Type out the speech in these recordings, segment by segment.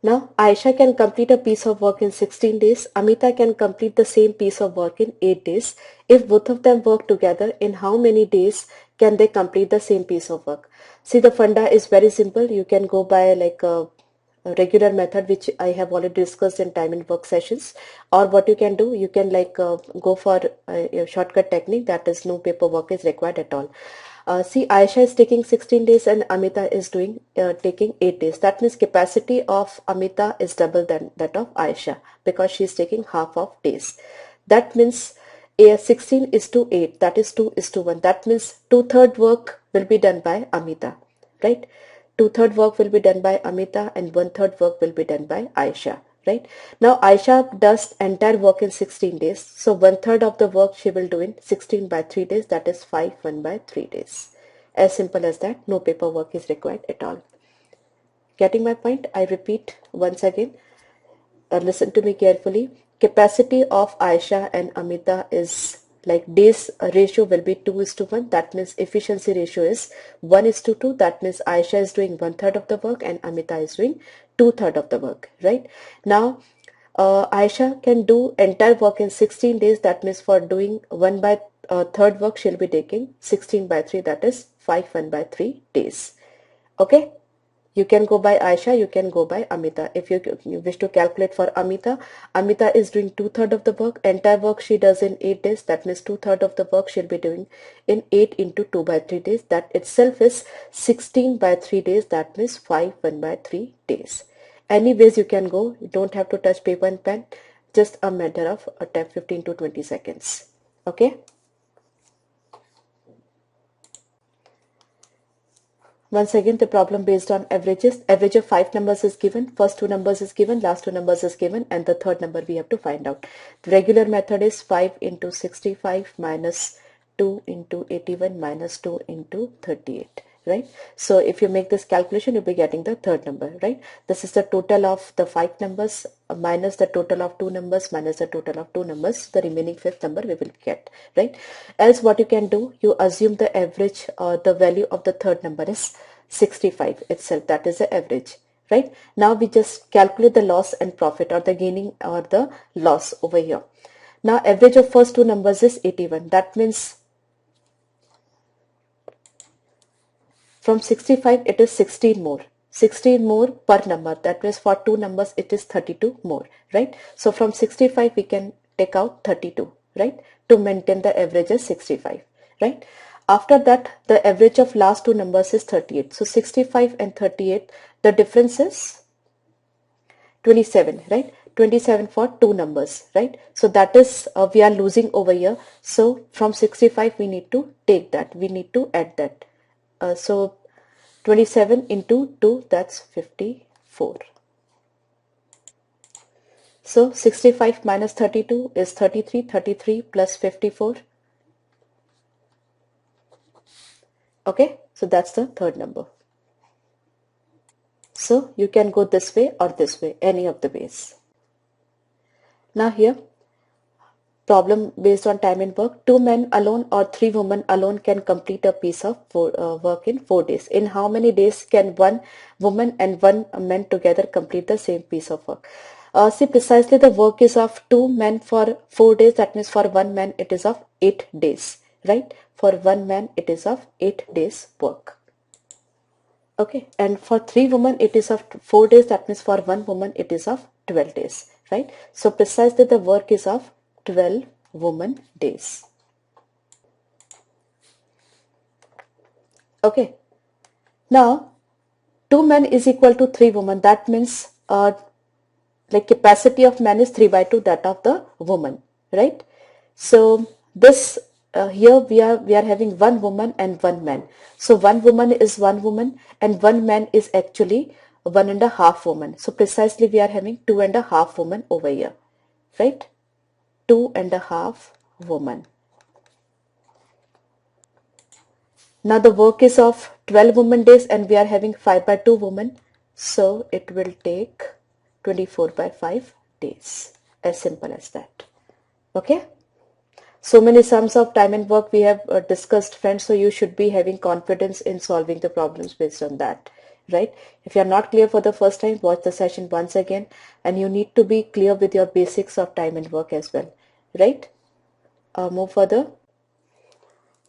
Now, Aisha can complete a piece of work in 16 days. Amita can complete the same piece of work in 8 days. If both of them work together, in how many days can they complete the same piece of work? See, the funda is very simple. You can go by like a regular method which I have already discussed in time and work sessions, or what you can do, you can like go for a shortcut technique, that is no paperwork is required at all. See, Aisha is taking 16 days and Amita is doing taking 8 days. That means capacity of Amita is double than that of Aisha because she is taking half of days. That means 16 is to 8, that is 2 is to 1. That means 2/3 work will be done by Amita, right? 2/3 work will be done by Amita and 1/3 work will be done by Aisha, right? Now Aisha does entire work in 16 days. So 1/3 of the work she will do in 16 by 3 days, that is 5 1 by 3 days. As simple as that, no paperwork is required at all. Getting my point? I repeat once again. Listen to me carefully. Capacity of Aisha and Amita is like days ratio will be 2 is to 1. That means efficiency ratio is 1 is to 2. That means Aisha is doing 1/3 of the work and Amita is doing 2/3 of the work, right? Now, Aisha can do entire work in 16 days. That means for doing 1 by third work, she'll be taking 16 by 3. That is 5 1 by 3 days. Okay. You can go by Aisha, you can go by Amita. If you wish to calculate for Amita, Amita is doing 2/3 of the work. Entire work she does in 8 days. That means 2/3 of the work she'll be doing in 8 into 2 by 3 days. That itself is 16 by 3 days. That means 5 1 by 3 days. Anyways, you can go. You don't have to touch paper and pen. Just a matter of 15 to 20 seconds. Okay. Once again, the problem based on averages. Average of 5 numbers is given. First 2 numbers is given, last 2 numbers is given, and the third number we have to find out. The regular method is 5 into 65 minus 2 into 81 minus 2 into 38. Right? So if you make this calculation, you'll be getting the third number, right? This is the total of the 5 numbers minus the total of 2 numbers minus the total of 2 numbers. The remaining 5th number we will get, right? Else what you can do, you assume the average or the value of the third number is 65 itself. That is the average, right? Now we just calculate the loss and profit, or the gaining or the loss over here. Now average of first 2 numbers is 81. That means from 65 it is 16 more. 16 more per number. That means for 2 numbers it is 32 more, right? So from 65 we can take out 32, right? To maintain the average as 65, right? After that, the average of last 2 numbers is 38. So 65 and 38, the difference is 27, right? 27 for 2 numbers, right? So that is we are losing over here. So from 65 we need to take that. We need to add that. So 27 into 2, that's 54. So 65 minus 32 is 33. 33 plus 54. Okay, so that's the third number. So you can go this way or this way, any of the ways. Now here, problem based on time and work. 2 men alone or 3 women alone can complete a piece of work in 4 days. In how many days can 1 woman and 1 man together complete the same piece of work? See, precisely the work is of 2 men for 4 days. That means for 1 man it is of 8 days, right? For 1 man it is of 8 days work. Okay, and for 3 women it is of 4 days. That means for 1 woman it is of 12 days, right? So precisely the work is of 12 woman days. Okay, now 2 men is equal to 3 women. That means like capacity of man is 3 by 2 that of the woman, right? So this here we are having 1 woman and 1 man. So 1 woman is 1 woman and 1 man is actually 1.5 woman. So precisely we are having 2.5 women over here, right? 2.5 women. Now the work is of 12 woman days and we are having 5 by 2 women. So it will take 24 by 5 days. As simple as that. Okay. So many sums of time and work we have discussed, friends. So you should be having confidence in solving the problems based on that. right? If you're not clear for the first time, watch the session once again, and you need to be clear with your basics of time and work as well, right? Move further.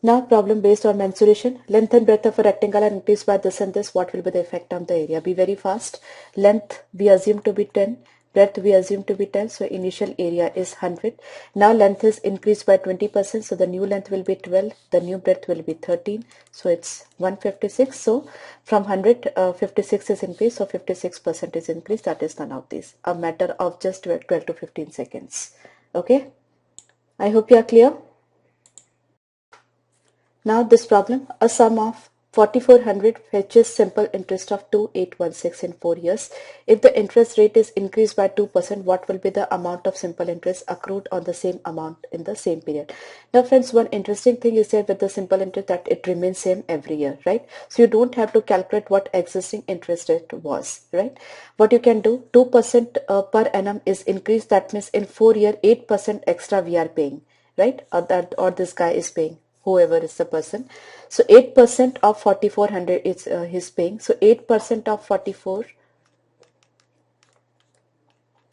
Now problem based on mensuration. Length and breadth of a rectangle are increased by this and this. What will be the effect on the area? Be very fast. Length we assume to be 10. Breadth we assume to be 10. So initial area is 100. Now length is increased by 20%. So the new length will be 12. The new breadth will be 13. So it's 156. So from 100, 56 is increased. So 56% is increased. That is none of these. A matter of just 12 to 15 seconds. Okay. I hope you are clear. Now this problem, a sum of 4400 fetches simple interest of 2816 in 4 years. If the interest rate is increased by 2%, what will be the amount of simple interest accrued on the same amount in the same period? Now friends, one interesting thing is that with the simple interest that it remains same every year, right? So you don't have to calculate what existing interest rate was, right? What you can do, 2% per annum is increased. That means in 4 years, 8% extra we are paying, right? Or this guy is paying, whoever is the person. So 8% of 4400 is he's paying. So 8% of 44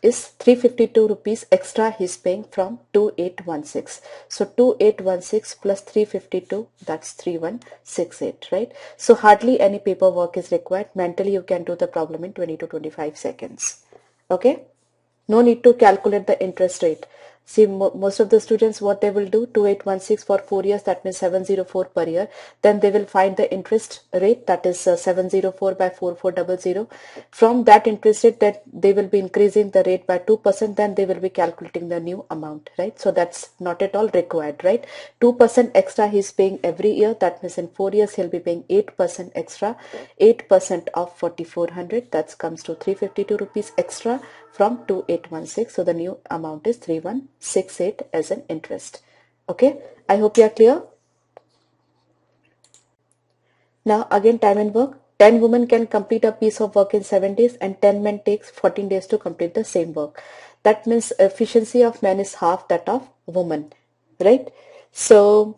is 352 rupees extra he's paying from 2816. So 2816 plus 352, that's 3168, right? So hardly any paperwork is required. Mentally you can do the problem in 20 to 25 seconds. Okay? No need to calculate the interest rate. See, most of the students, what they will do, 2816 for 4 years, that means 704 per year. Then they will find the interest rate, that is 704 by 4400. From that interest rate, that they will be increasing the rate by 2%, then they will be calculating the new amount, right? So that's not at all required, right? 2% extra he's paying every year. That means in 4 years, he'll be paying 8% extra. 8% of 4400, that comes to 352 rupees extra from 2816. So the new amount is 3168 as an interest. Okay, I hope you are clear. Now again, time and work. 10 women can complete a piece of work in 7 days and 10 men takes 14 days to complete the same work. That means efficiency of men is half that of women, right? So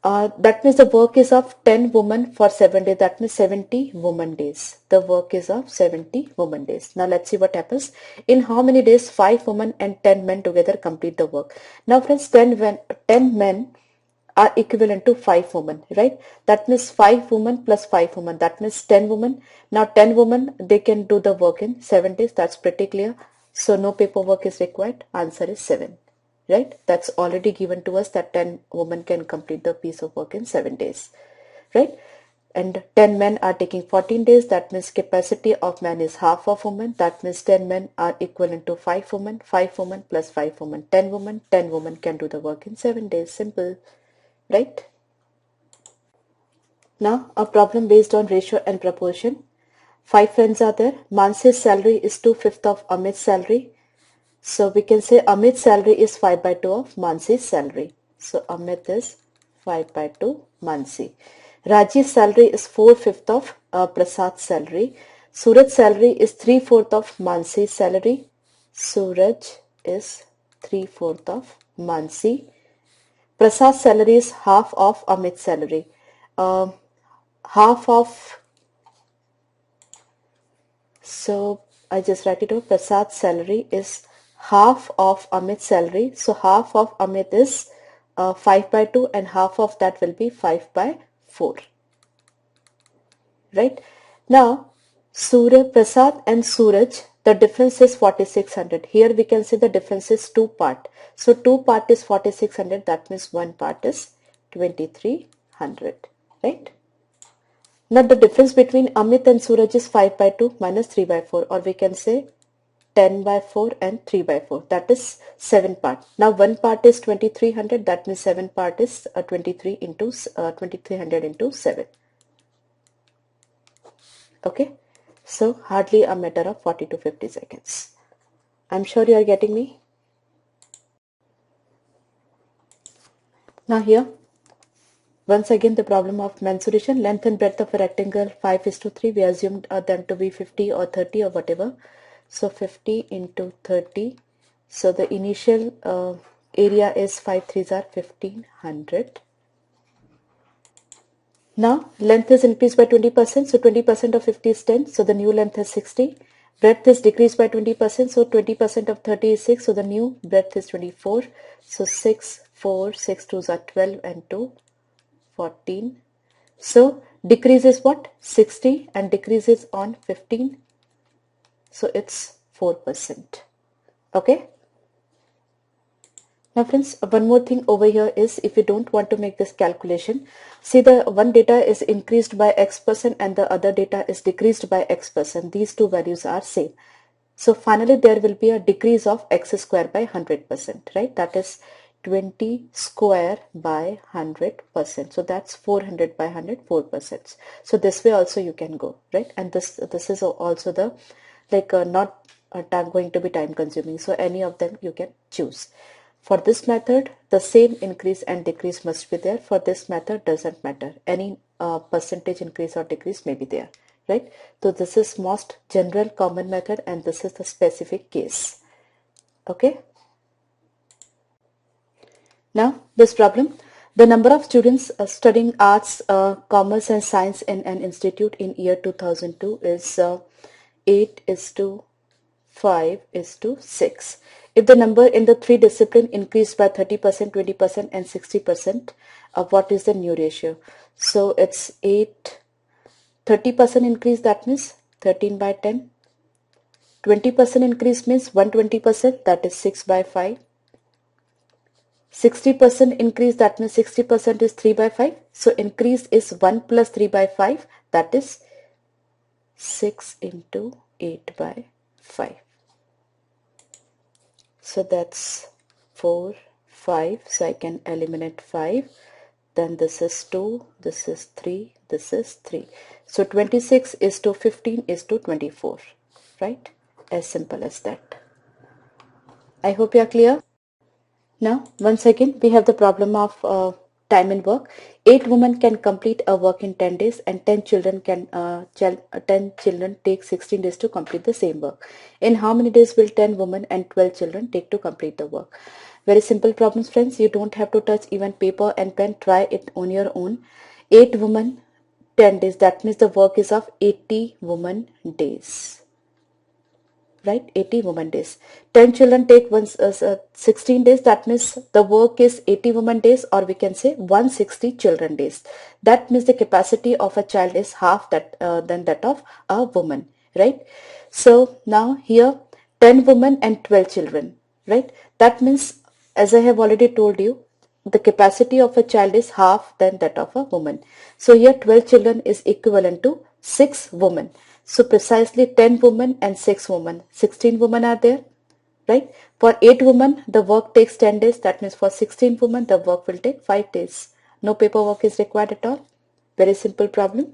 that means the work is of 10 women for 7 days. That means 70 woman days. The work is of 70 woman days. Now let's see what happens. In how many days 5 women and 10 men together complete the work? Now friends, 10 men are equivalent to 5 women, right? That means 5 women plus 5 women. That means 10 women. Now 10 women, they can do the work in 7 days. That's pretty clear. So no paperwork is required. Answer is 7. Right? That's already given to us that 10 women can complete the piece of work in 7 days. Right? And 10 men are taking 14 days. That means capacity of man is half of women. That means 10 men are equivalent to 5 women. 5 women plus 5 women. 10 women. 10 women can do the work in 7 days. Simple. Right? Now a problem based on ratio and proportion. 5 friends are there. Mansi's salary is 2/5 of Amit's salary. So we can say Amit's salary is 5 by 2 of Mansi's salary. So Amit is 5 by 2 Mansi. Raji's salary is 4/5 of Prasad's salary. Suraj's salary is 3/4 of Mansi's salary. Suraj is 3/4 of Mansi. Prasad's salary is half of Amit's salary. Uh, half of, so I just write it out. Prasad's salary is half of Amit's salary. So half of Amit is 5 by 2 and half of that will be 5 by 4. Right? Now, Prasad and Suraj, the difference is 4600. Here we can see the difference is 2 part. So 2 part is 4600. That means 1 part is 2300. Right? Now the difference between Amit and Suraj is 5 by 2 minus 3 by 4, or we can say 10 by 4 and 3 by 4. That is 7 part. Now 1 part is 2300. That means 7 part is 2300 into 7. Okay. So hardly a matter of 40 to 50 seconds. I'm sure you are getting me. Now here, once again the problem of mensuration. Length and breadth of a rectangle 5:3. We assumed them to be 50 or 30 or whatever. So 50 into 30. So the initial area is 5 3s are 1500. Now length is increased by 20%, so 20% of 50 is 10, so the new length is 60. Breadth is decreased by 20%, so 20% of 30 is 6, so the new breadth is 24. So 6, 4, 6 2s are 12 and 2, 14. So decrease is what? 60 and decreases on 15. So it's 4%. Okay. Now friends, one more thing over here is, if you don't want to make this calculation, see, the one data is increased by X% and the other data is decreased by X%. These two values are same. So finally there will be a decrease of X square by 100%, right? That is 20 square by 100%. So that's 400 by 100, 4%. So this way also you can go, right? And this is also the not going to be time consuming. So any of them you can choose. For this method, the same increase and decrease must be there. For this method, doesn't matter. Any percentage increase or decrease may be there, right? So this is most general common method and this is the specific case. Okay. Now this problem, the number of students studying arts, commerce and science in an institute in year 2002 is 8 is to 5 is to 6. If the number in the three discipline increased by 30%, 20% and 60%, what is the new ratio? So it's 8, 30% increase, that means 13 by 10. 20% increase means 120%, that is 6 by 5. 60% increase, that means 60% is 3 by 5. So increase is 1 plus 3 by 5, that is 6 into 8 by 5. So that's 4, 5. So I can eliminate 5. Then this is 2, this is 3, this is 3. So 26 is to 15 is to 24, right? As simple as that. I hope you are clear. Now, once again, we have the problem of time and work. 8 women can complete a work in 10 days and 10 children take 16 days to complete the same work. In how many days will 10 women and 12 children take to complete the work? Very simple problems, friends. You don't have to touch even paper and pen. Try it on your own. 8 women, 10 days. That means the work is of 80 women days. Right, 80 women days. 10 children take 16 days. That means the work is 80 women days, or we can say 160 children days. That means the capacity of a child is half that than that of a woman, right? So now here 10 women and 12 children, right? That means, as I have already told you, the capacity of a child is half than that of a woman. So here 12 children is equivalent to 6 women. So precisely 10 women and 6 women. 16 women are there, right? For 8 women, the work takes 10 days. That means for 16 women, the work will take 5 days. No paperwork is required at all. Very simple problem.